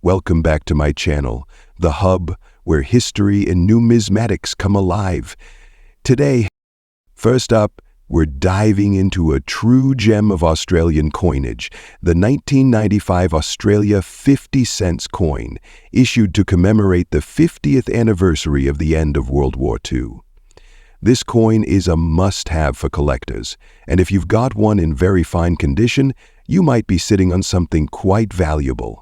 Welcome back to my channel, the hub where history and numismatics come alive. Today, first up, we're diving into a true gem of Australian coinage, the 1995 Australia 50 cents coin, issued to commemorate the 50th anniversary of the end of World War II. This coin is a must-have for collectors, and if you've got one in very fine condition, you might be sitting on something quite valuable.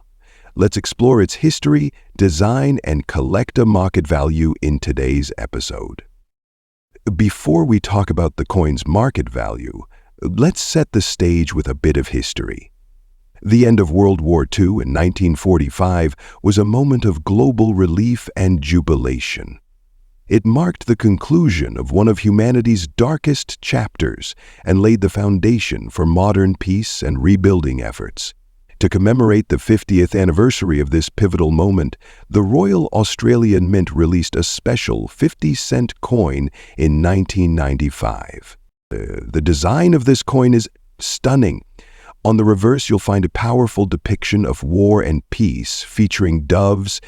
Let's explore its history, design, and collector market value in today's episode. Before we talk about the coin's market value, let's set the stage with a bit of history. The end of World War II in 1945 was a moment of global relief and jubilation. It marked the conclusion of one of humanity's darkest chapters and laid the foundation for modern peace and rebuilding efforts. To commemorate the 50th anniversary of this pivotal moment, the Royal Australian Mint released a special 50-cent coin in 1995. The design of this coin is stunning. On the reverse, you'll find a powerful depiction of war and peace, featuring doves,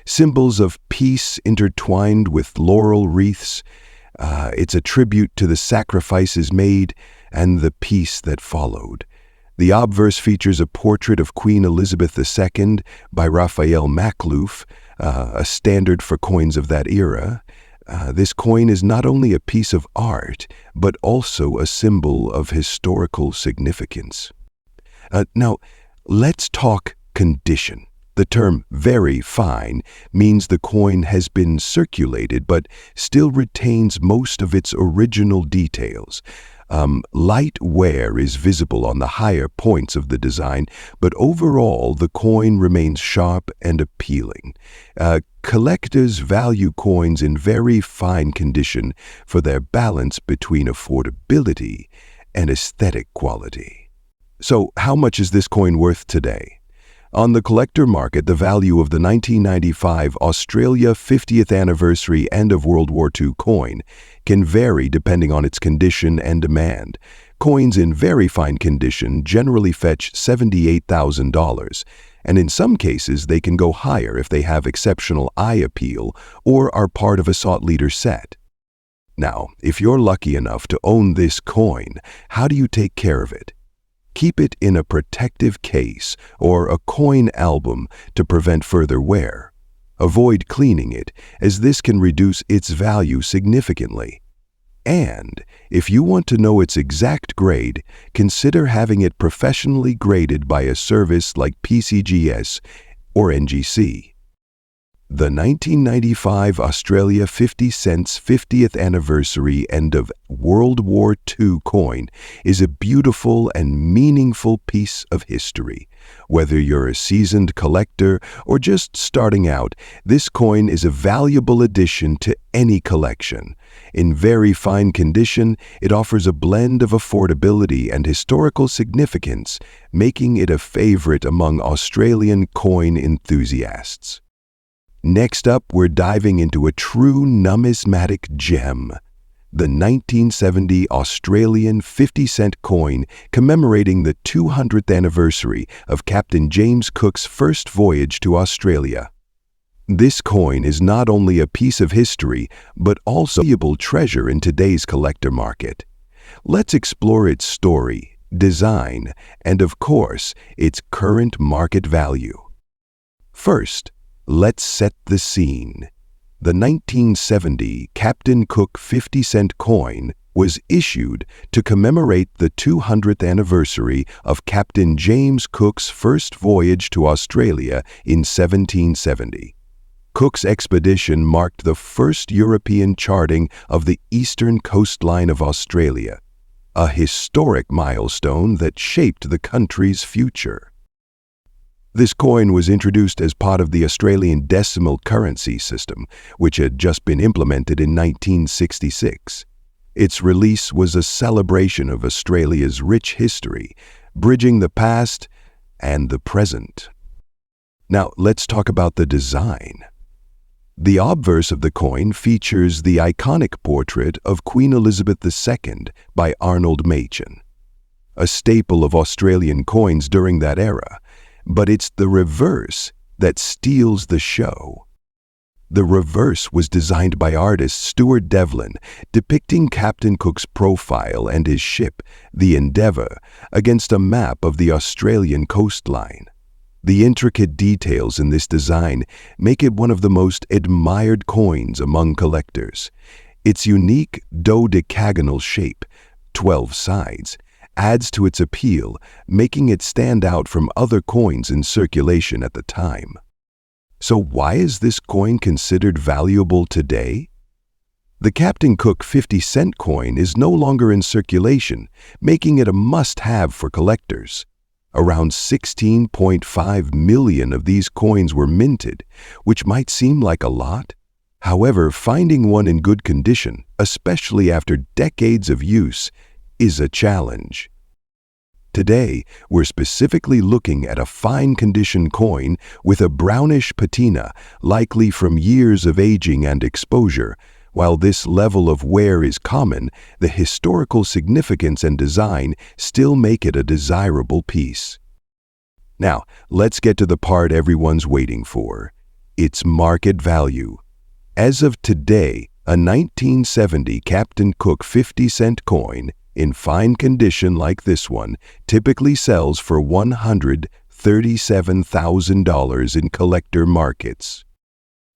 symbols of peace intertwined with laurel wreaths. It's a tribute to the sacrifices made and the peace that followed. The obverse features a portrait of Queen Elizabeth II by Raphael Makhlouf, a standard for coins of that era. This coin is not only a piece of art, but also a symbol of historical significance. Now, let's talk condition. The term very fine means the coin has been circulated but still retains most of its original details. Light wear is visible on the higher points of the design, but overall the coin remains sharp and appealing. Collectors value coins in very fine condition for their balance between affordability and aesthetic quality. So, how much is this coin worth today? On the collector market, the value of the 1995 Australia 50th anniversary end of World War II coin can vary depending on its condition and demand. Coins in very fine condition generally fetch $78,000, and in some cases they can go higher if they have exceptional eye appeal or are part of a sought-leader set. Now, if you're lucky enough to own this coin, how do you take care of it? Keep it in a protective case or a coin album to prevent further wear. Avoid cleaning it, as this can reduce its value significantly. And if you want to know its exact grade, consider having it professionally graded by a service like PCGS or NGC. The 1995 Australia 50 cents 50th anniversary end of World War II coin is a beautiful and meaningful piece of history. Whether you're a seasoned collector or just starting out, this coin is a valuable addition to any collection. In very fine condition, it offers a blend of affordability and historical significance, making it a favorite among Australian coin enthusiasts. Next up, we're diving into a true numismatic gem, the 1970 Australian 50-cent coin commemorating the 200th anniversary of Captain James Cook's first voyage to Australia. This coin is not only a piece of history, but also a valuable treasure in today's collector market. Let's explore its story, design, and of course, its current market value. First, let's set the scene. The 1970 Captain Cook 50-cent coin was issued to commemorate the 200th anniversary of Captain James Cook's first voyage to Australia in 1770. Cook's expedition marked the first European charting of the eastern coastline of Australia, a historic milestone that shaped the country's future. This coin was introduced as part of the Australian decimal currency system, which had just been implemented in 1966. Its release was a celebration of Australia's rich history, bridging the past and the present. Now, let's talk about the design. The obverse of the coin features the iconic portrait of Queen Elizabeth II by Arnold Machen, a staple of Australian coins during that era. But it's the reverse, that steals the show. The reverse was designed by artist Stuart Devlin, depicting Captain Cook's profile and his ship, the Endeavour, against a map of the Australian coastline. The intricate details in this design make it one of the most admired coins among collectors. Its unique dodecagonal shape, 12 sides, adds to its appeal, making it stand out from other coins in circulation at the time. So why is this coin considered valuable today? The Captain Cook 50-cent coin is no longer in circulation, making it a must-have for collectors. Around 16.5 million of these coins were minted, which might seem like a lot. However, finding one in good condition, especially after decades of use, is a challenge. Today, we're specifically looking at a fine-condition coin with a brownish patina, likely from years of aging and exposure. While this level of wear is common, the historical significance and design still make it a desirable piece. Now, let's get to the part everyone's waiting for: its market value. As of today, a 1970 Captain Cook 50-cent coin, in fine condition like this one, typically sells for $137,000 in collector markets.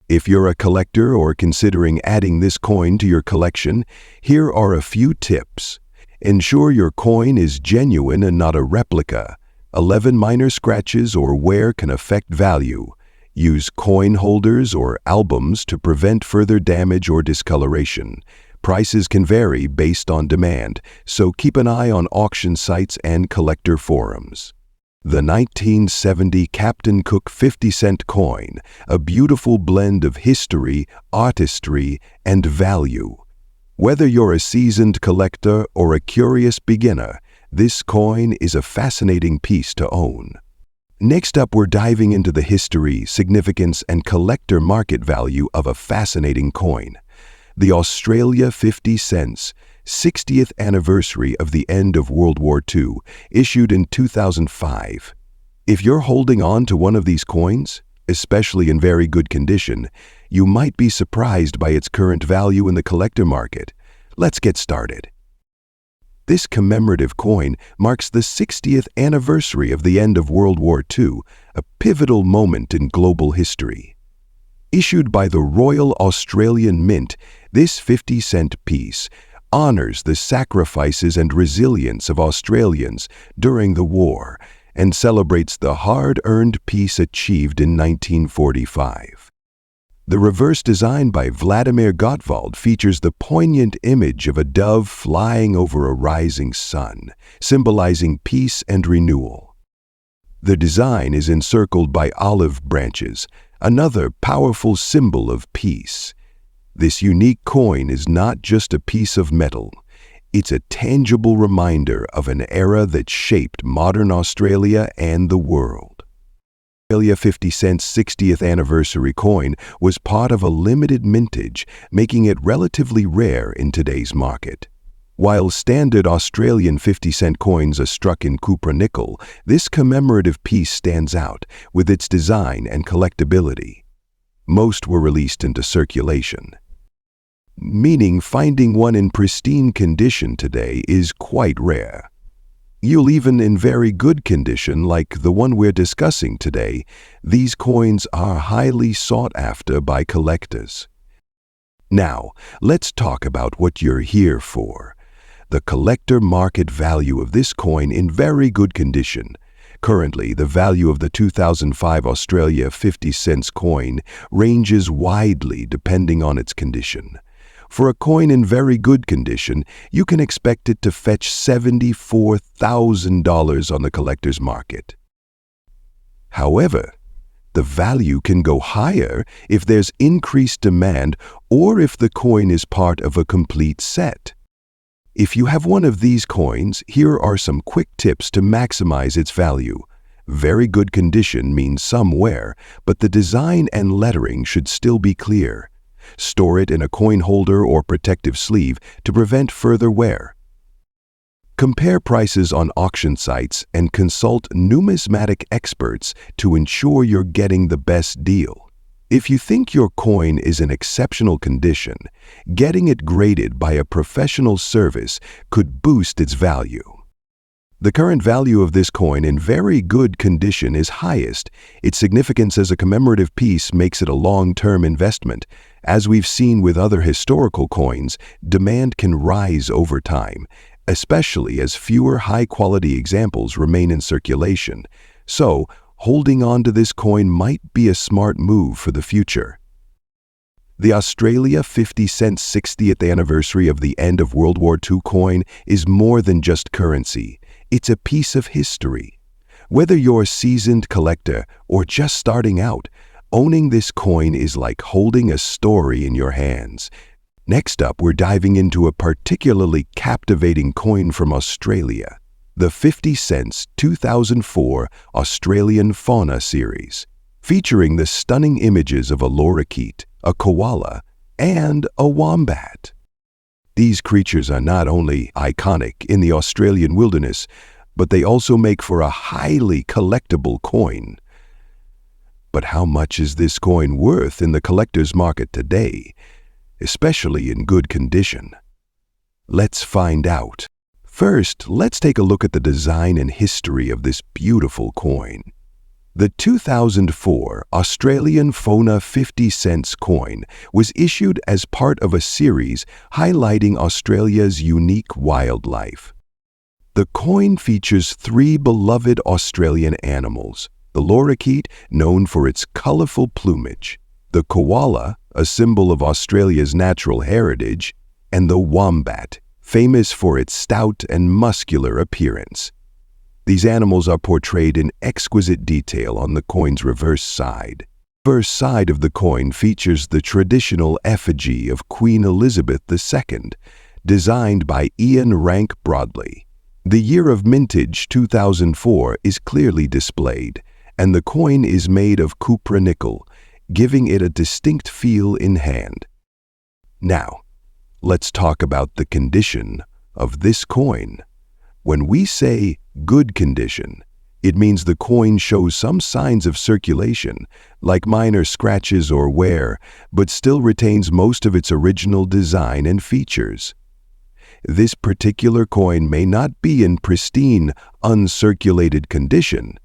If you're a collector or considering adding this coin to your collection, here are a few tips. Ensure your coin is genuine and not a replica. 11 minor scratches or wear can affect value. Use coin holders or albums to prevent further damage or discoloration. Prices can vary based on demand, so keep an eye on auction sites and collector forums. The 1970 Captain Cook 50-cent coin, a beautiful blend of history, artistry, and value. Whether you're a seasoned collector or a curious beginner, this coin is a fascinating piece to own. Next up, we're diving into the history, significance, and collector market value of a fascinating coin. The Australia 50 cents, 60th anniversary of the end of World War II, issued in 2005. If you're holding on to one of these coins, especially in very good condition, you might be surprised by its current value in the collector market. Let's get started. This commemorative coin marks the 60th anniversary of the end of World War II, a pivotal moment in global history. Issued by the Royal Australian Mint, this 50-cent piece honors the sacrifices and resilience of Australians during the war and celebrates the hard-earned peace achieved in 1945. The reverse design by Vladimir Gottwald features the poignant image of a dove flying over a rising sun, symbolizing peace and renewal. The design is encircled by olive branches, another powerful symbol of peace. This unique coin is not just a piece of metal. It's a tangible reminder of an era that shaped modern Australia and the world. The Australia 50 cents 60th anniversary coin was part of a limited mintage, making it relatively rare in today's market. While standard Australian 50-cent coins are struck in cupra-nickel, this commemorative piece stands out with its design and collectability. Most were released into circulation, meaning finding one in pristine condition today is quite rare. You'll even in very good condition, like the one we're discussing today, these coins are highly sought after by collectors. Now, let's talk about what you're here for. The collector market value of this coin in very good condition. Currently, the value of the 2005 Australia 50 cents coin ranges widely depending on its condition. For a coin in very good condition, you can expect it to fetch $74,000 on the collector's market. However, the value can go higher if there's increased demand or if the coin is part of a complete set. If you have one of these coins, here are some quick tips to maximize its value. Very good condition means some wear, but the design and lettering should still be clear. Store it in a coin holder or protective sleeve to prevent further wear. Compare prices on auction sites and consult numismatic experts to ensure you're getting the best deal. If you think your coin is in exceptional condition, getting it graded by a professional service could boost its value. The current value of this coin in very good condition is highest. Its significance as a commemorative piece makes it a long-term investment. As we've seen with other historical coins, demand can rise over time, especially as fewer high-quality examples remain in circulation. So, holding on to this coin might be a smart move for the future. The Australia 50-cent 60th anniversary of the end of World War II coin is more than just currency. It's a piece of history. Whether you're a seasoned collector or just starting out, owning this coin is like holding a story in your hands. Next up, we're diving into a particularly captivating coin from Australia, the 50 cents 2004 Australian Fauna series, featuring the stunning images of a lorikeet, a koala, and a wombat. These creatures are not only iconic in the Australian wilderness, but they also make for a highly collectible coin. But how much is this coin worth in the collector's market today, especially in good condition? Let's find out. First, let's take a look at the design and history of this beautiful coin. The 2004 Australian Fauna 50 cents coin was issued as part of a series highlighting Australia's unique wildlife. The coin features three beloved Australian animals: the lorikeet, known for its colorful plumage, the koala, a symbol of Australia's natural heritage, and the wombat, famous for its stout and muscular appearance. These animals are portrayed in exquisite detail on the coin's reverse side. The reverse side of the coin features the traditional effigy of Queen Elizabeth II, designed by Ian Rank Broadley. The year of mintage, 2004, is clearly displayed, and the coin is made of cupra-nickel, giving it a distinct feel in hand. Now, let's talk about the condition of this coin. When we say good condition, it means the coin shows some signs of circulation, like minor scratches or wear, but still retains most of its original design and features. This particular coin may not be in pristine, uncirculated condition,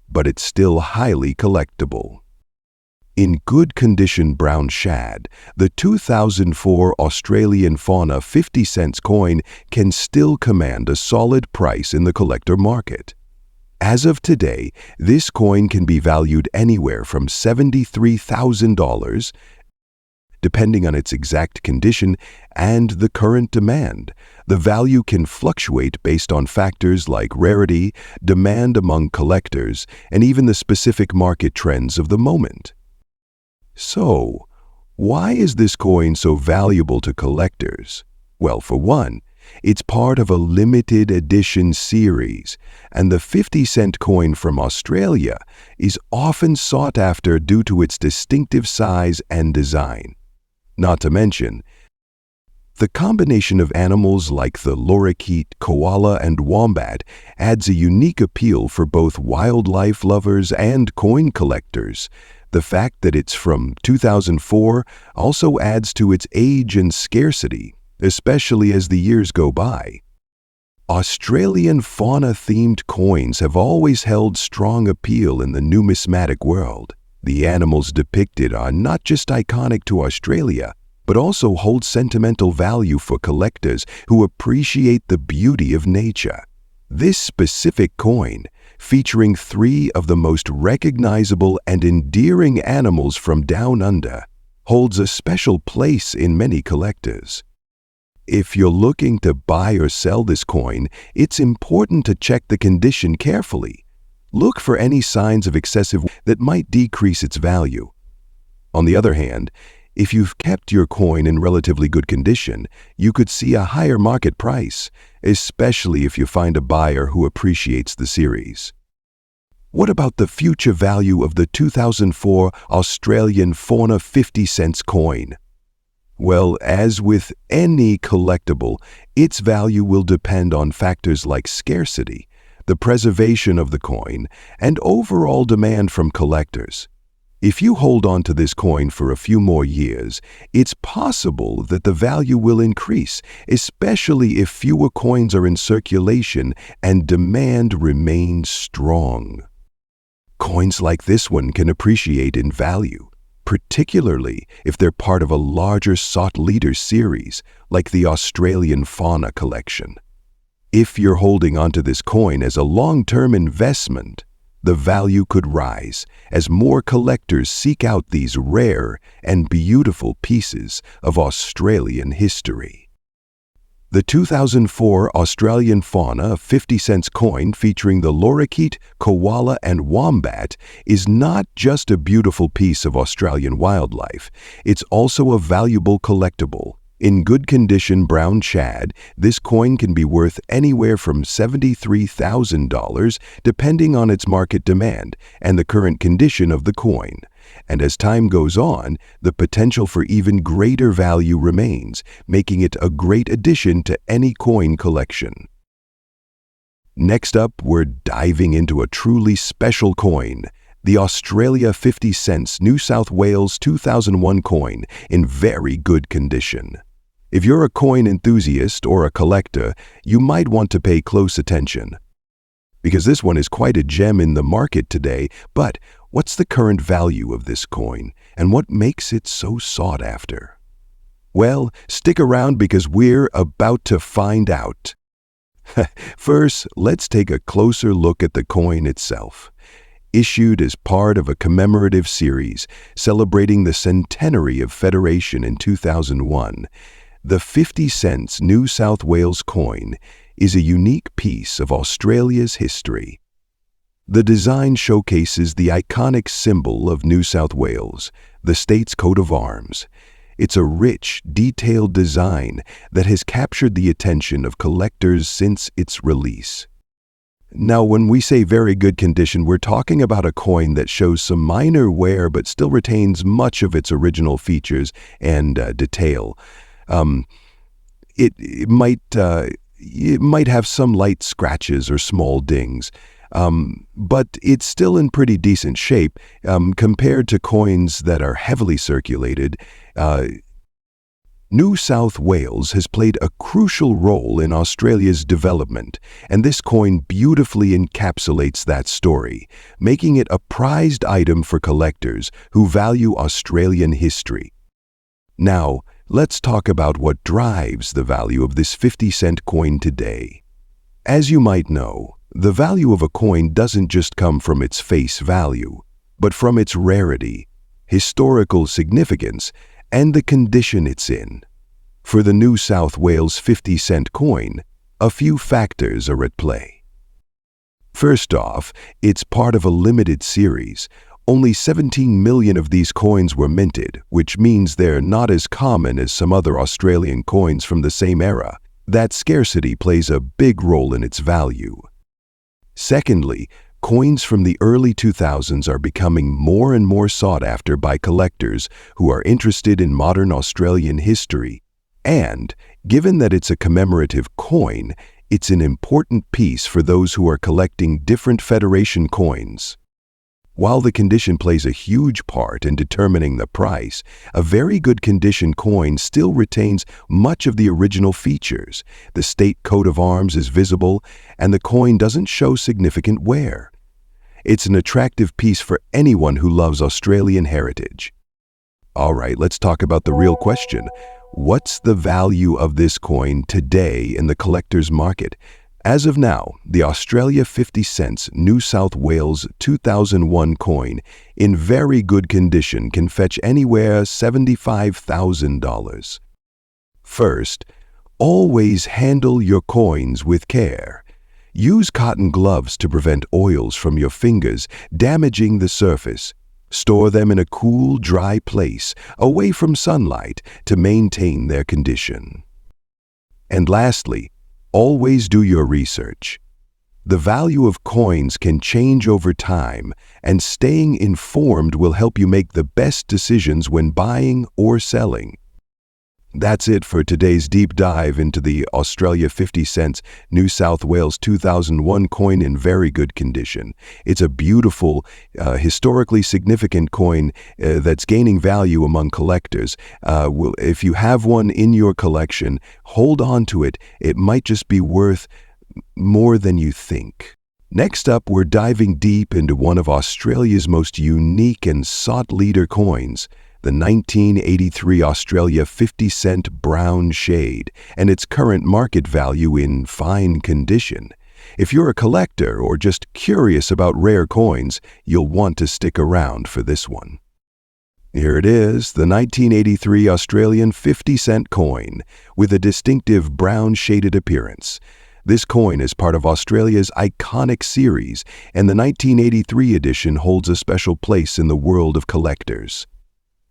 but it's still highly collectible. In good condition brown shad, the 2004 Australian Fauna 50 cents coin can still command a solid price in the collector market. As of today, this coin can be valued anywhere from $73,000, depending on its exact condition and the current demand. The value can fluctuate based on factors like rarity, demand among collectors, and even the specific market trends of the moment. So, why is this coin so valuable to collectors? Well, for one, it's part of a limited edition series, and the 50-cent coin from Australia is often sought after due to its distinctive size and design. Not to mention, the combination of animals like the lorikeet, koala, and wombat adds a unique appeal for both wildlife lovers and coin collectors. The fact that it's from 2004 also adds to its age and scarcity, especially as the years go by. Australian fauna-themed coins have always held strong appeal in the numismatic world. The animals depicted are not just iconic to Australia, but also hold sentimental value for collectors who appreciate the beauty of nature. This specific coin, featuring three of the most recognizable and endearing animals from down under, holds a special place in many collectors. If you're looking to buy or sell this coin, it's important to check the condition carefully. Look for any signs of excessive that might decrease its value. On the other hand, if you've kept your coin in relatively good condition, you could see a higher market price, especially if you find a buyer who appreciates the series. What about the future value of the 2004 Australian Fauna 50 cents coin? Well, as with any collectible, its value will depend on factors like scarcity, the preservation of the coin, and overall demand from collectors. If you hold on to this coin for a few more years, it's possible that the value will increase, especially if fewer coins are in circulation and demand remains strong. Coins like this one can appreciate in value, particularly if they're part of a larger sought-leader series, like the Australian fauna collection. If you're holding onto this coin as a long-term investment, the value could rise as more collectors seek out these rare and beautiful pieces of Australian history. The 2004 Australian fauna 50-cent coin featuring the lorikeet, koala, and wombat is not just a beautiful piece of Australian wildlife, it's also a valuable collectible. In good condition brown shad, this coin can be worth anywhere from $73,000 depending on its market demand and the current condition of the coin. And as time goes on, the potential for even greater value remains, making it a great addition to any coin collection. Next up, we're diving into a truly special coin, the Australia 50 cents New South Wales 2001 coin in very good condition. If you're a coin enthusiast or a collector, you might want to pay close attention, because this one is quite a gem in the market today. But what's the current value of this coin, and what makes it so sought after? Well, stick around because we're about to find out. First, let's take a closer look at the coin itself. Issued as part of a commemorative series celebrating the centenary of Federation in 2001, the 50 cents New South Wales coin is a unique piece of Australia's history. The design showcases the iconic symbol of New South Wales, the state's coat of arms. It's a rich, detailed design that has captured the attention of collectors since its release. Now, when we say very good condition, we're talking about a coin that shows some minor wear but still retains much of its original features and detail. It might have some light scratches or small dings, but it's still in pretty decent shape compared to coins that are heavily circulated. New South Wales has played a crucial role in Australia's development, and this coin beautifully encapsulates that story, making it a prized item for collectors who value Australian history. Now, let's talk about what drives the value of this 50-cent coin today. As you might know, the value of a coin doesn't just come from its face value, but from its rarity, historical significance, and the condition it's in. For the New South Wales 50-cent coin, a few factors are at play. First off, it's part of a limited series. Only 17 million of these coins were minted, which means they're not as common as some other Australian coins from the same era. That scarcity plays a big role in its value. Secondly, coins from the early 2000s are becoming more and more sought after by collectors who are interested in modern Australian history. And, given that it's a commemorative coin, it's an important piece for those who are collecting different Federation coins. While the condition plays a huge part in determining the price, a very good condition coin still retains much of the original features. The state coat of arms is visible, and the coin doesn't show significant wear. It's an attractive piece for anyone who loves Australian heritage. All right, let's talk about the real question. What's the value of this coin today in the collector's market? As of now, the Australia 50 cents New South Wales 2001 coin in very good condition can fetch anywhere $75,000. First, always handle your coins with care. Use cotton gloves to prevent oils from your fingers damaging the surface. Store them in a cool, dry place, away from sunlight, to maintain their condition. And lastly, always do your research. The value of coins can change over time, and staying informed will help you make the best decisions when buying or selling. That's it for today's deep dive into the Australia 50 cents New South Wales 2001 coin in very good condition. It's a beautiful, historically significant coin that's gaining value among collectors. If you have one in your collection, hold on to it. It might just be worth more than you think. Next up, we're diving deep into one of Australia's most unique and sought-leader coins, the 1983 Australia 50 cent brown shade, and its current market value in fine condition. If you're a collector or just curious about rare coins, you'll want to stick around for this one. Here it is, the 1983 Australian 50 cent coin, with a distinctive brown shaded appearance. This coin is part of Australia's iconic series, and the 1983 edition holds a special place in the world of collectors.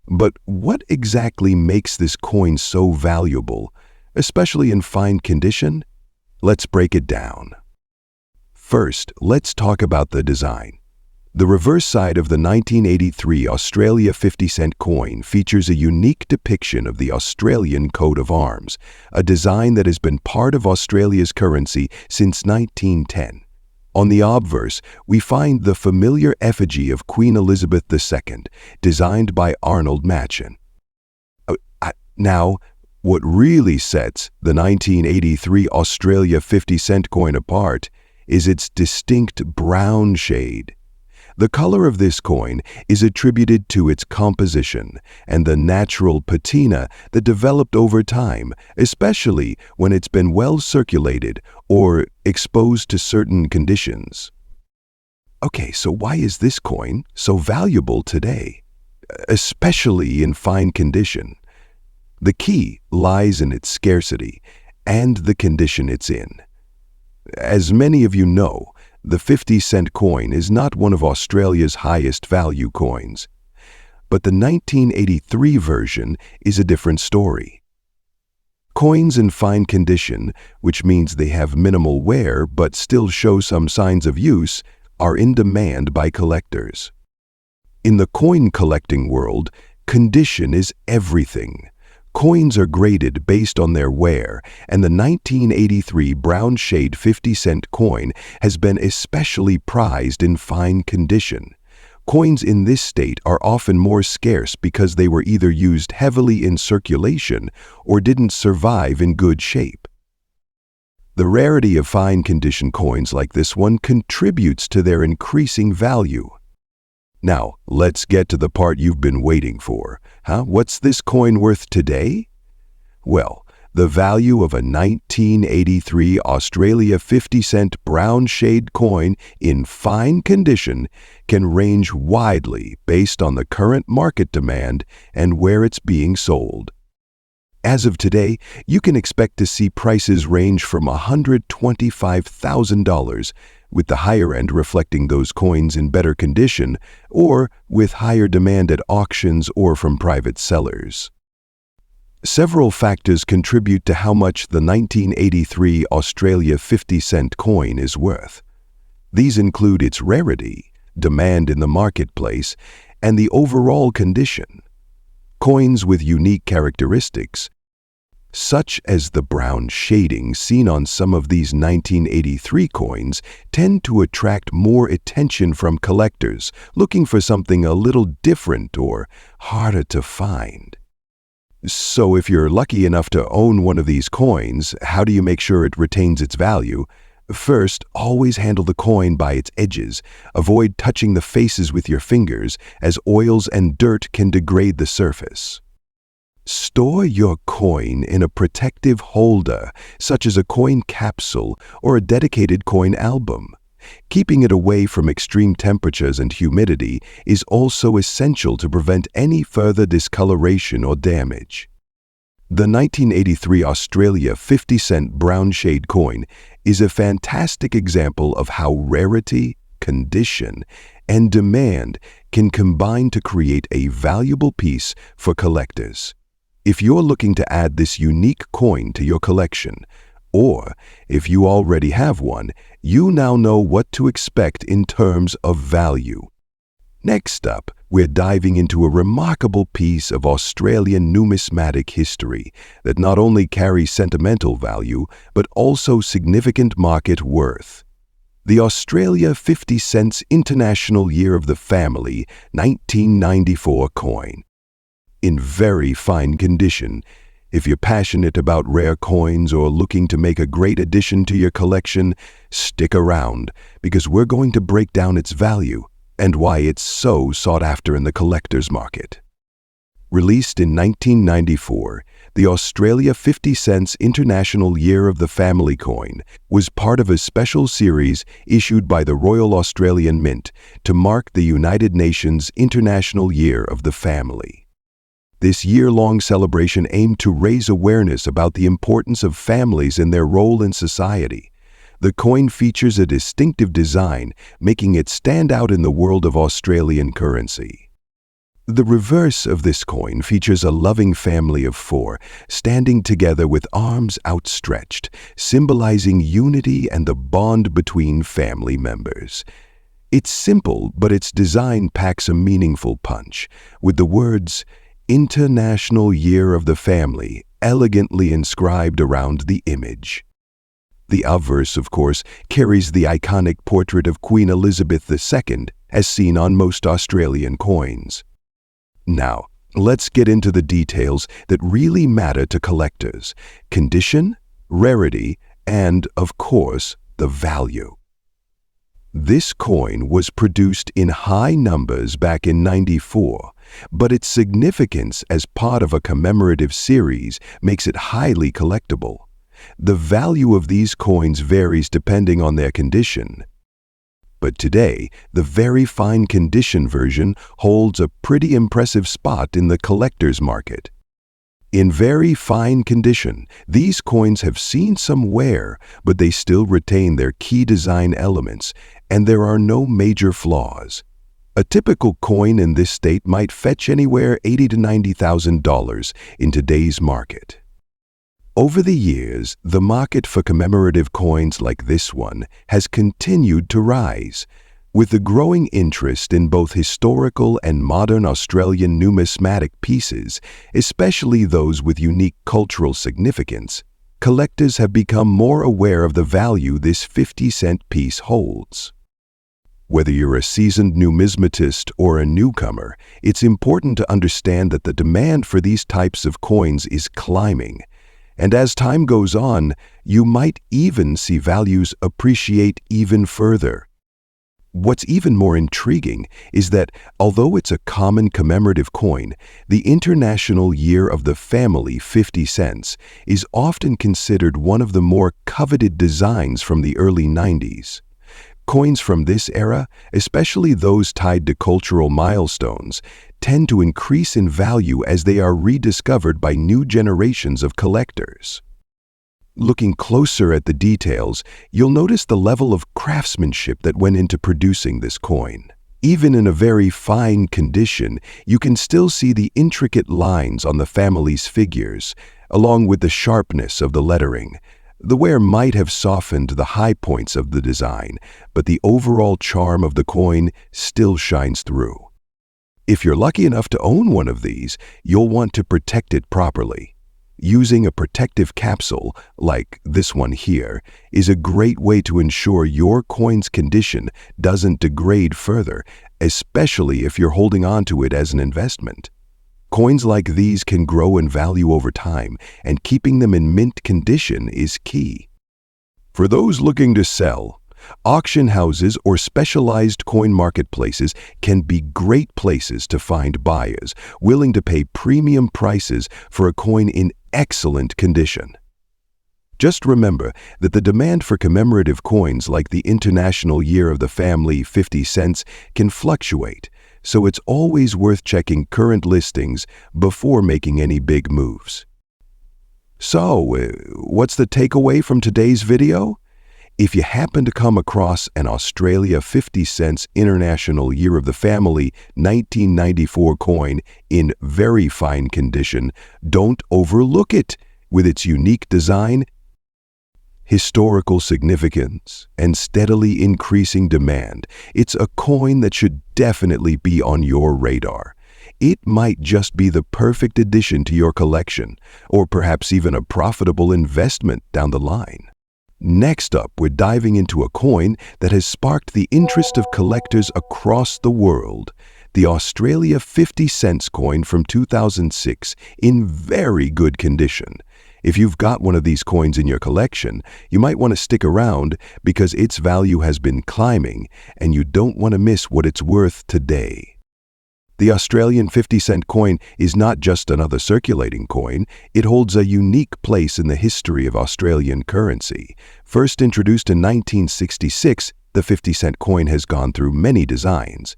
But what exactly makes this coin so valuable, especially in fine condition? Let's break it down. First, let's talk about the design. The reverse side of the 1983 Australia 50 cent coin features a unique depiction of the Australian coat of arms, a design that has been part of Australia's currency since 1910. On the obverse, we find the familiar effigy of Queen Elizabeth II, designed by Arnold Machen. Now, what really sets the 1983 Australia 50 cent coin apart is its distinct brown shade. The color of this coin is attributed to its composition and the natural patina that developed over time, especially when it's been well circulated or exposed to certain conditions. Okay, so why is this coin so valuable today, especially in fine condition? The key lies in its scarcity and the condition it's in. As many of you know, the 50 cent coin is not one of Australia's highest value coins, but the 1983 version is a different story. Coins in fine condition, which means they have minimal wear but still show some signs of use, are in demand by collectors. In the coin collecting world, condition is everything. Coins are graded based on their wear, and the 1983 brown shade 50 cent coin has been especially prized in fine condition. Coins in this state are often more scarce because they were either used heavily in circulation or didn't survive in good shape. The rarity of fine condition coins like this one contributes to their increasing value. Now, let's get to the part you've been waiting for. What's this coin worth today? Well, the value of a 1983 Australia 50 cent brown shade coin in fine condition can range widely based on the current market demand and where it's being sold. As of today, you can expect to see prices range from $125,000, with the higher end reflecting those coins in better condition, or with higher demand at auctions or from private sellers. Several factors contribute to how much the 1983 Australia 50 cent coin is worth. These include its rarity, demand in the marketplace, and the overall condition. Coins with unique characteristics, such as the brown shading seen on some of these 1983 coins, tend to attract more attention from collectors looking for something a little different or harder to find. So if you're lucky enough to own one of these coins, how do you make sure it retains its value? First, always handle the coin by its edges. Avoid touching the faces with your fingers, as oils and dirt can degrade the surface. Store your coin in a protective holder, such as a coin capsule or a dedicated coin album. Keeping it away from extreme temperatures and humidity is also essential to prevent any further discoloration or damage. The 1983 Australia 50 cent brown shade coin is a fantastic example of how rarity, condition, and demand can combine to create a valuable piece for collectors. If you're looking to add this unique coin to your collection, or if you already have one, you now know what to expect in terms of value. Next up, we're diving into a remarkable piece of Australian numismatic history that not only carries sentimental value, but also significant market worth. The Australia 50 cents International Year of the Family 1994 coin. In very fine condition. If you're passionate about rare coins or looking to make a great addition to your collection, stick around, because we're going to break down its value and why it's so sought after in the collector's market. Released in 1994, the Australia 50 cents International Year of the Family coin was part of a special series issued by the Royal Australian Mint to mark the United Nations International Year of the Family. This year-long celebration aimed to raise awareness about the importance of families and their role in society. The coin features a distinctive design, making it stand out in the world of Australian currency. The reverse of this coin features a loving family of 4, standing together with arms outstretched, symbolizing unity and the bond between family members. It's simple, but its design packs a meaningful punch, with the words, International Year of the Family, elegantly inscribed around the image. The obverse, of course, carries the iconic portrait of Queen Elizabeth II, as seen on most Australian coins. Now, let's get into the details that really matter to collectors: condition, rarity, and, of course, the value. This coin was produced in high numbers back in '94, but its significance as part of a commemorative series makes it highly collectible. The value of these coins varies depending on their condition. But today, the very fine condition version holds a pretty impressive spot in the collector's market. In very fine condition, these coins have seen some wear, but they still retain their key design elements, and there are no major flaws. A typical coin in this state might fetch anywhere $80,000 to $90,000 in today's market. Over the years, the market for commemorative coins like this one has continued to rise. With the growing interest in both historical and modern Australian numismatic pieces, especially those with unique cultural significance, collectors have become more aware of the value this 50-cent piece holds. Whether you're a seasoned numismatist or a newcomer, it's important to understand that the demand for these types of coins is climbing. And as time goes on, you might even see values appreciate even further. What's even more intriguing is that, although it's a common commemorative coin, the International Year of the Family 50 cents is often considered one of the more coveted designs from the early 90s. Coins from this era, especially those tied to cultural milestones, tend to increase in value as they are rediscovered by new generations of collectors. Looking closer at the details, you'll notice the level of craftsmanship that went into producing this coin. Even in a very fine condition, you can still see the intricate lines on the family's figures, along with the sharpness of the lettering. The wear might have softened the high points of the design, but the overall charm of the coin still shines through. If you're lucky enough to own one of these, you'll want to protect it properly. Using a protective capsule, like this one here, is a great way to ensure your coin's condition doesn't degrade further, especially if you're holding on to it as an investment. Coins like these can grow in value over time, and keeping them in mint condition is key. For those looking to sell, auction houses or specialized coin marketplaces can be great places to find buyers willing to pay premium prices for a coin in excellent condition. Just remember that the demand for commemorative coins like the International Year of the Family 50 cents can fluctuate, so it's always worth checking current listings before making any big moves. So, what's the takeaway from today's video? If you happen to come across an Australia 50 cents International Year of the Family 1994 coin in very fine condition, don't overlook it. With its unique design, historical significance, and steadily increasing demand, it's a coin that should definitely be on your radar. It might just be the perfect addition to your collection, or perhaps even a profitable investment down the line. Next up, we're diving into a coin that has sparked the interest of collectors across the world, the Australia 50 cents coin from 2006 in very good condition. If you've got one of these coins in your collection, you might want to stick around because its value has been climbing and you don't want to miss what it's worth today. The Australian 50-cent coin is not just another circulating coin, it holds a unique place in the history of Australian currency. First introduced in 1966, the 50-cent coin has gone through many designs.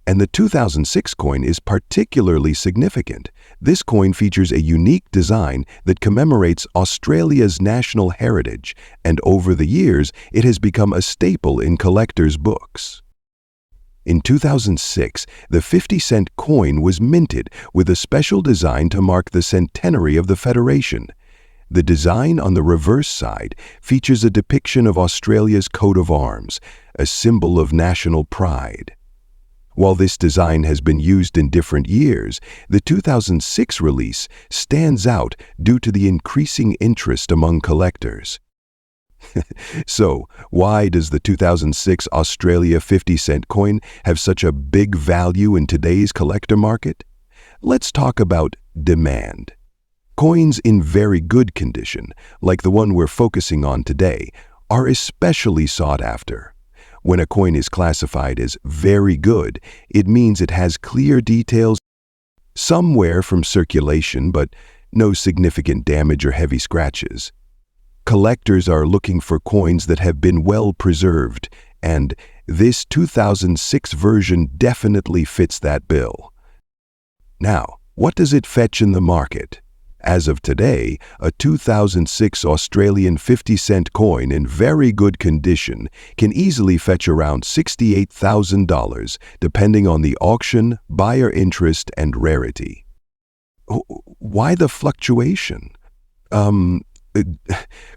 And the 2006 coin is particularly significant. This coin features a unique design that commemorates Australia's national heritage, and over the years, it has become a staple in collectors' books. In 2006, the 50-cent coin was minted with a special design to mark the centenary of the Federation. The design on the reverse side features a depiction of Australia's coat of arms, a symbol of national pride. While this design has been used in different years, the 2006 release stands out due to the increasing interest among collectors. So, why does the 2006 Australia 50-cent coin have such a big value in today's collector market? Let's talk about demand. Coins in very good condition, like the one we're focusing on today, are especially sought after. When a coin is classified as very good, it means it has clear details, some wear from circulation, but no significant damage or heavy scratches. Collectors are looking for coins that have been well preserved, and this 2006 version definitely fits that bill. Now, what does it fetch in the market? As of today, a 2006 Australian 50-cent coin in very good condition can easily fetch around $68,000, depending on the auction, buyer interest, and rarity. Why the fluctuation?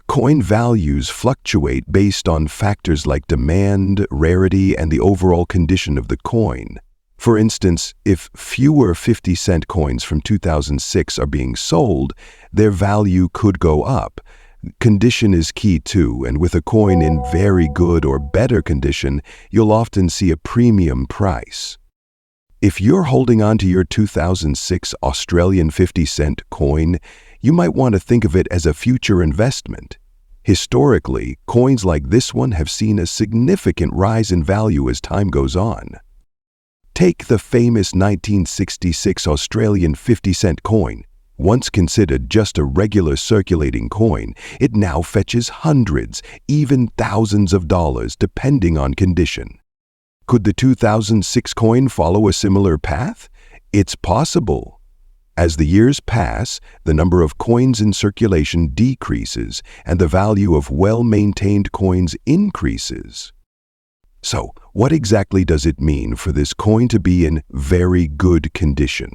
Coin values fluctuate based on factors like demand, rarity, and the overall condition of the coin. For instance, if fewer 50-cent coins from 2006 are being sold, their value could go up. Condition is key too, and with a coin in very good or better condition, you'll often see a premium price. If you're holding on to your 2006 Australian 50-cent coin, you might want to think of it as a future investment. Historically, coins like this one have seen a significant rise in value as time goes on. Take the famous 1966 Australian 50-cent coin. Once considered just a regular circulating coin, it now fetches hundreds, even thousands of dollars depending on condition. Could the 2006 coin follow a similar path? It's possible. As the years pass, the number of coins in circulation decreases and the value of well-maintained coins increases. So, what exactly does it mean for this coin to be in very good condition?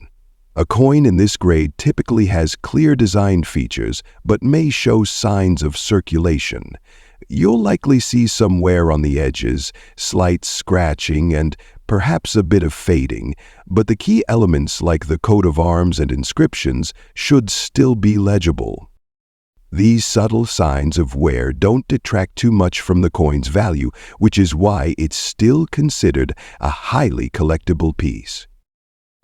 A coin in this grade typically has clear design features but may show signs of circulation. You'll likely see some wear on the edges, slight scratching, and perhaps a bit of fading, but the key elements like the coat of arms and inscriptions should still be legible. These subtle signs of wear don't detract too much from the coin's value, which is why it's still considered a highly collectible piece.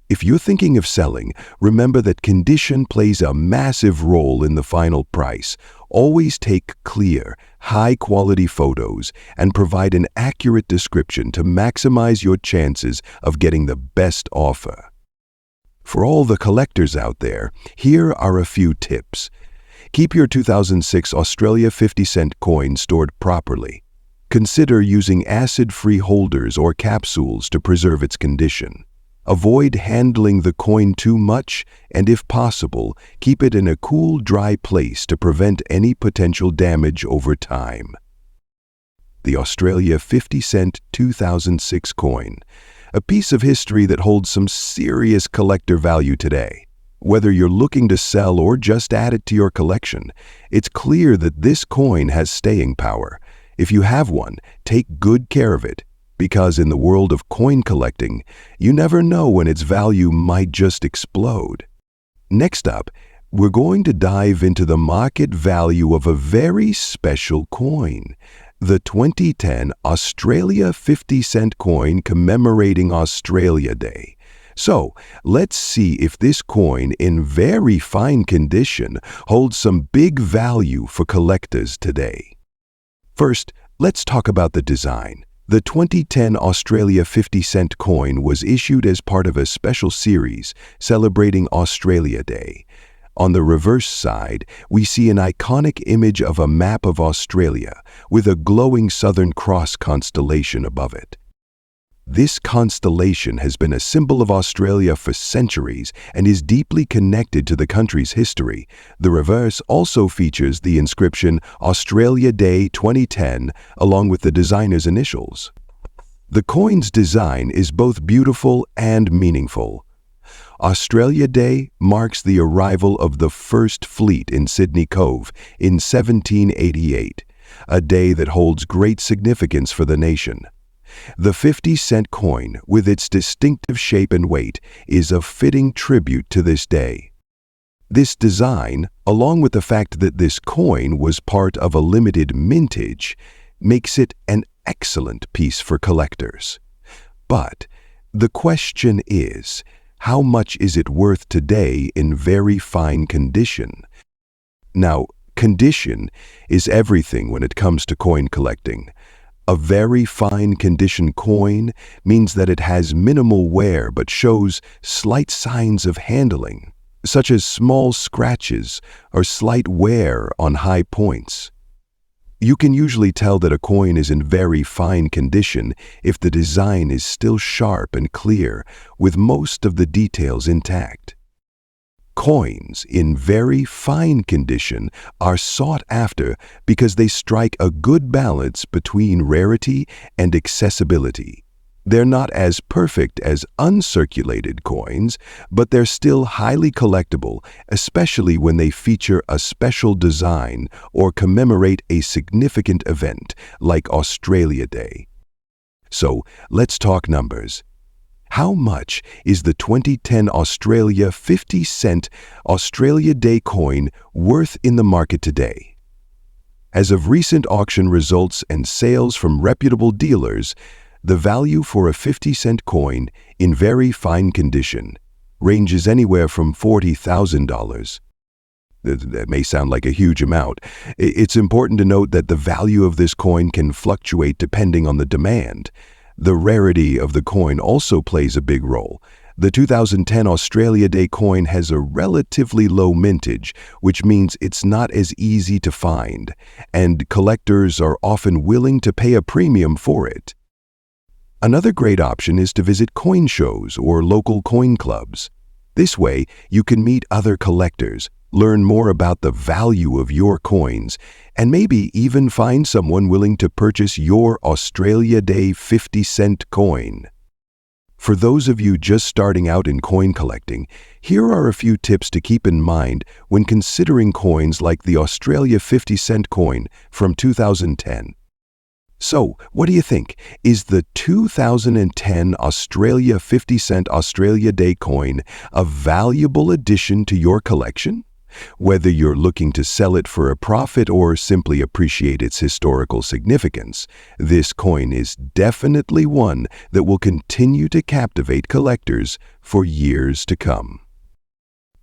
If you're thinking of selling, remember that condition plays a massive role in the final price. Always take clear, high-quality photos and provide an accurate description to maximize your chances of getting the best offer. For all the collectors out there, here are a few tips. Keep your 2006 Australia 50-cent coin stored properly. Consider using acid-free holders or capsules to preserve its condition. Avoid handling the coin too much, and if possible, keep it in a cool, dry place to prevent any potential damage over time. The Australia 50-cent 2006 coin, a piece of history that holds some serious collector value today. Whether you're looking to sell or just add it to your collection, it's clear that this coin has staying power. If you have one, take good care of it, because in the world of coin collecting, you never know when its value might just explode. Next up, we're going to dive into the market value of a very special coin, the 2010 Australia 50-cent coin commemorating Australia Day. So, let's see if this coin in very fine condition holds some big value for collectors today. First, let's talk about the design. The 2010 Australia 50-cent coin was issued as part of a special series celebrating Australia Day. On the reverse side, we see an iconic image of a map of Australia with a glowing Southern Cross constellation above it. This constellation has been a symbol of Australia for centuries and is deeply connected to the country's history. The reverse also features the inscription Australia Day 2010 along with the designer's initials. The coin's design is both beautiful and meaningful. Australia Day marks the arrival of the first fleet in Sydney Cove in 1788, a day that holds great significance for the nation. The 50-cent coin, with its distinctive shape and weight, is a fitting tribute to this day. This design, along with the fact that this coin was part of a limited mintage, makes it an excellent piece for collectors. But the question is, how much is it worth today in very fine condition? Now, condition is everything when it comes to coin collecting. A very fine condition coin means that it has minimal wear but shows slight signs of handling, such as small scratches or slight wear on high points. You can usually tell that a coin is in very fine condition if the design is still sharp and clear, with most of the details intact. Coins in very fine condition are sought after because they strike a good balance between rarity and accessibility. They're not as perfect as uncirculated coins, but they're still highly collectible, especially when they feature a special design or commemorate a significant event like Australia Day. So, let's talk numbers. How much is the 2010 Australia 50-cent Australia Day coin worth in the market today? As of recent auction results and sales from reputable dealers, the value for a 50-cent coin in very fine condition ranges anywhere from $40,000. That may sound like a huge amount. It's important to note that the value of this coin can fluctuate depending on the demand. The rarity of the coin also plays a big role. The 2010 Australia Day coin has a relatively low mintage, which means it's not as easy to find, and collectors are often willing to pay a premium for it. Another great option is to visit coin shows or local coin clubs. This way, you can meet other collectors, learn more about the value of your coins, and maybe even find someone willing to purchase your Australia Day 50-cent coin. For those of you just starting out in coin collecting, here are a few tips to keep in mind when considering coins like the Australia 50-cent coin from 2010. So, what do you think? Is the 2010 Australia 50-cent Australia Day coin a valuable addition to your collection? Whether you're looking to sell it for a profit or simply appreciate its historical significance, this coin is definitely one that will continue to captivate collectors for years to come.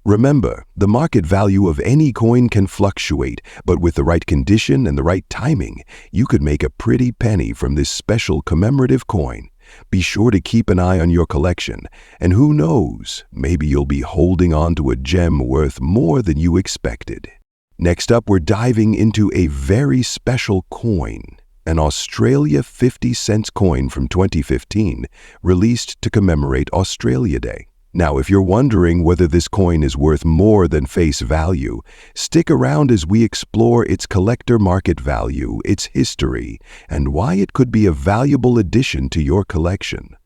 Remember, the market value of any coin can fluctuate, but with the right condition and the right timing, you could make a pretty penny from this special commemorative coin. Be sure to keep an eye on your collection, and who knows, maybe you'll be holding on to a gem worth more than you expected. Next up, we're diving into a very special coin, an Australia 50-cent coin from 2015, released to commemorate Australia Day. Now, if you're wondering whether this coin is worth more than face value, stick around as we explore its collector market value, its history, and why it could be a valuable addition to your collection.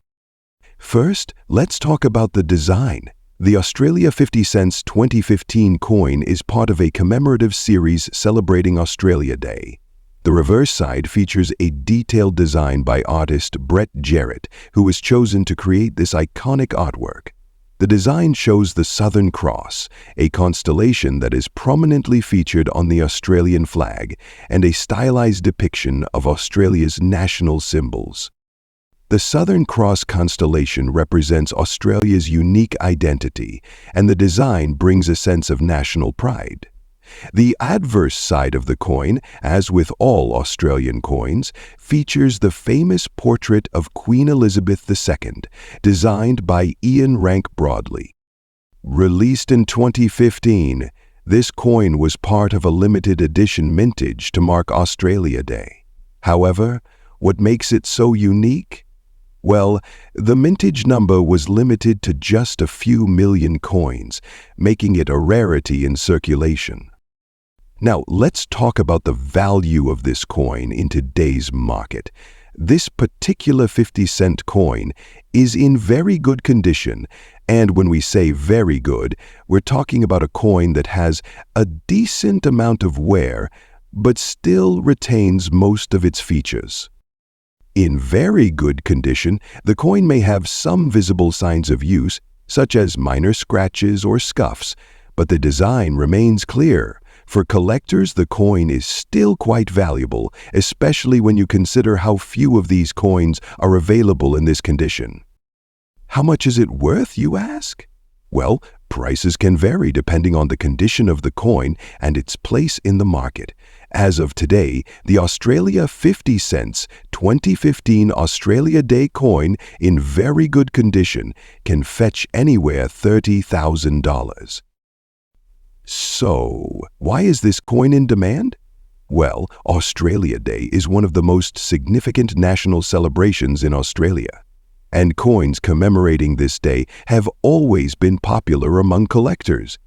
First, let's talk about the design. The Australia 50 cents 2015 coin is part of a commemorative series celebrating Australia Day. The reverse side features a detailed design by artist Brett Jarrett, who was chosen to create this iconic artwork. The design shows the Southern Cross, a constellation that is prominently featured on the Australian flag, and a stylized depiction of Australia's national symbols. The Southern Cross constellation represents Australia's unique identity, and the design brings a sense of national pride. The adverse side of the coin, as with all Australian coins, features the famous portrait of Queen Elizabeth II, designed by Ian Rank Broadley. Released in 2015, this coin was part of a limited edition mintage to mark Australia Day. However, what makes it so unique? Well, the mintage number was limited to just a few million coins, making it a rarity in circulation. Now, let's talk about the value of this coin in today's market. This particular 50-cent coin is in very good condition, and when we say very good, we're talking about a coin that has a decent amount of wear, but still retains most of its features. In very good condition, the coin may have some visible signs of use, such as minor scratches or scuffs, but the design remains clear. For collectors, the coin is still quite valuable, especially when you consider how few of these coins are available in this condition. How much is it worth, you ask? Well, prices can vary depending on the condition of the coin and its place in the market. As of today, the Australia 50 cents 2015 Australia Day coin in very good condition can fetch anywhere $30,000. So, why is this coin in demand? Well, Australia Day is one of the most significant national celebrations in Australia, and coins commemorating this day have always been popular among collectors.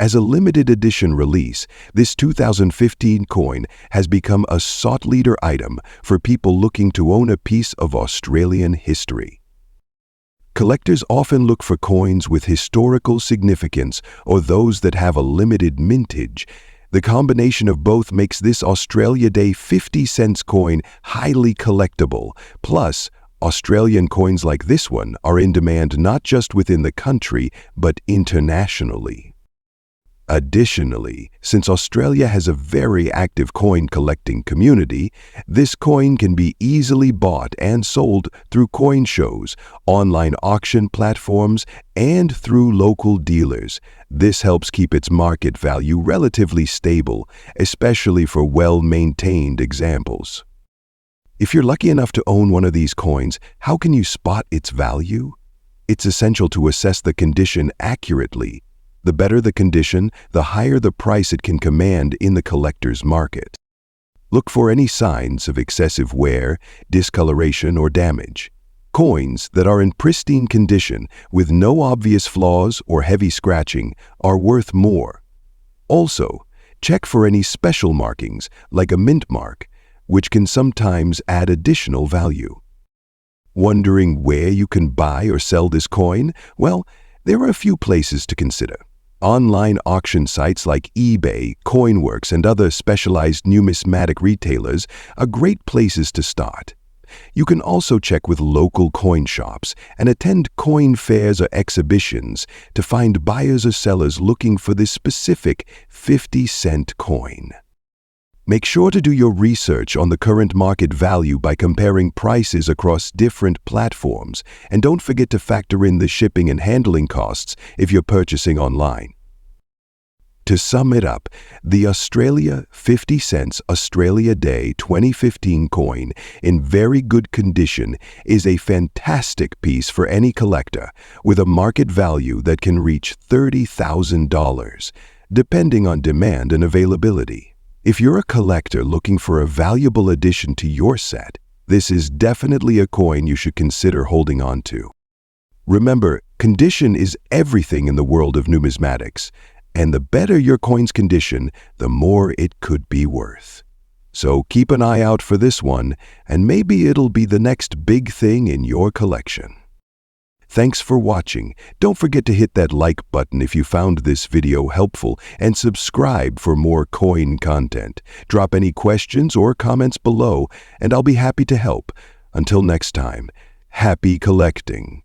As a limited edition release, this 2015 coin has become a sought-leader item for people looking to own a piece of Australian history. Collectors often look for coins with historical significance or those that have a limited mintage. The combination of both makes this Australia Day 50 cents coin highly collectible. Plus, Australian coins like this one are in demand not just within the country, but internationally. Additionally, since Australia has a very active coin collecting community, this coin can be easily bought and sold through coin shows, online auction platforms, and through local dealers. This helps keep its market value relatively stable, especially for well-maintained examples. If you're lucky enough to own one of these coins, how can you spot its value? It's essential to assess the condition accurately. The better the condition, the higher the price it can command in the collector's market. Look for any signs of excessive wear, discoloration, or damage. Coins that are in pristine condition with no obvious flaws or heavy scratching are worth more. Also, check for any special markings like a mint mark, which can sometimes add additional value. Wondering where you can buy or sell this coin? Well, there are a few places to consider. Online auction sites like eBay, Coinworks, and other specialized numismatic retailers are great places to start. You can also check with local coin shops and attend coin fairs or exhibitions to find buyers or sellers looking for this specific 50-cent coin. Make sure to do your research on the current market value by comparing prices across different platforms, and don't forget to factor in the shipping and handling costs if you're purchasing online. To sum it up, the Australia 50 cents Australia Day 2015 coin in very good condition is a fantastic piece for any collector with a market value that can reach $30,000, depending on demand and availability. If you're a collector looking for a valuable addition to your set, this is definitely a coin you should consider holding on to. Remember, condition is everything in the world of numismatics, and the better your coin's condition, the more it could be worth. So keep an eye out for this one, and maybe it'll be the next big thing in your collection. Thanks for watching. Don't forget to hit that like button if you found this video helpful and subscribe for more coin content. Drop any questions or comments below and I'll be happy to help. Until next time, happy collecting.